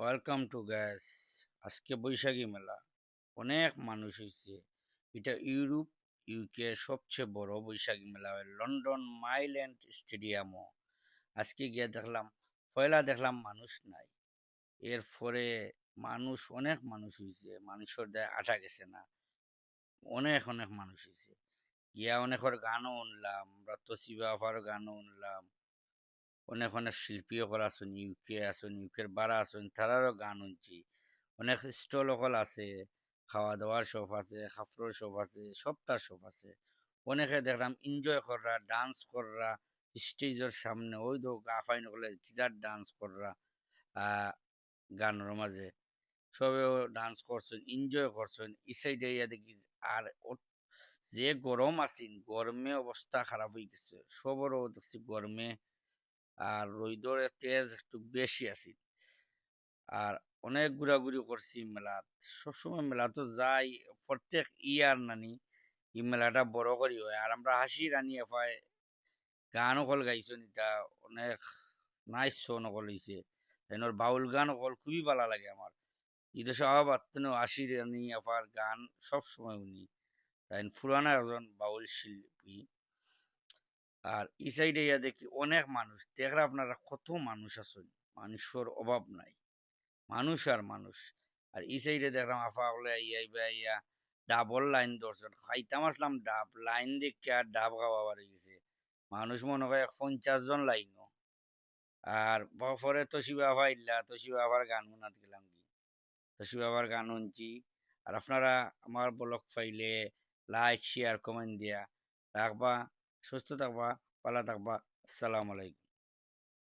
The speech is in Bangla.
Welcome to gas. আজকে বৈশাখী মেলা, অনেক মানুষ হয়েছে। এটা ইউরোপ ইউকে সবচেয়ে বড় বৈশাখী মেলা হয় লন্ডন মাইল এন্ড স্টেডিয়ামও। আজকে গিয়ে দেখলাম, পয়লা দেখলাম মানুষ নাই। এরপরে অনেক মানুষ হয়েছে, মানুষের দেয় আটা গেছে না। অনেক অনেক মানুষ হয়েছে। গিয়া অনেকের গানও শুনলাম, আমরা তসিবা আফার গানও শুনলাম। অনেক অনেক শিল্পী সকল আছেন, ইউকের বারা আছেন, তারারও গান শুনছি। অনেক স্টল সকল আছে, খাওয়া দাওয়ার শপ আছে, কাপড়ের শপ আছে, সবটার শপ আছে। অনেকে দেখলাম এনজয় কররা, ডান্স কররা, স্টেজের সামনে ওই তো গাফাইন হলে কিজার ডান্স কররা। আহ গানের মাঝে সবেও ডান্স করছেন, এনজয় করছেন। ই সাইডে ইয়া দেখি আর যে গরম আছেন, গরমে অবস্থা খারাপ হয়ে গেছে সবরও দেখছি গরমে। আর রোদর তেজ একটু বেশি আছে। আর অনেক ঘোরাঘুরি করছি মেলাত। সবসময় মেলা তো যাই, প্রত্যেক ইয়ার নানি এই মেলাটা বড় করি হয়। আর আমরা হাসি রানি এফায় গান অকল গাইছো নিতা, অনেক নাইস শো নকল হয়েছে। এনর বাউল গান অকল খুবই ভালো লাগে আমার। ঈদে সহাবাত হাসি রানি এফার গান সব সময় উনি তাই পুরানা একজন বাউল শিল্পী। আর এই সাইডে ইয়া দেখি অনেক মানুষ, দেখরা আপনারা কত মানুষ আছেন, মানুষের অভাব নাই, মানুষ আর মানুষ। আর এই সাইডে দেখলাম আফা হলে ইয়া ডাবল লাইন ধরছেন, খাইতাম আসলাম ডাব লাইন দেখে আর ডাব খাওয়া পারে গেছে। মানুষ মনে হয় 50 জন লাইনও। আর পরে তোশিবা আফা ইল্লা, তোশিবা আফার গান শোনাত গেলাম কি, তোশিবা আফার গান শুনছি। আর আপনারা আমার ব্লগ পাইলে লাইক শেয়ার কমেন্ট দিয়া রাখবা। সুস্থ থাকবা, ভালো থাকবা। আসসালামু আলাইকুম।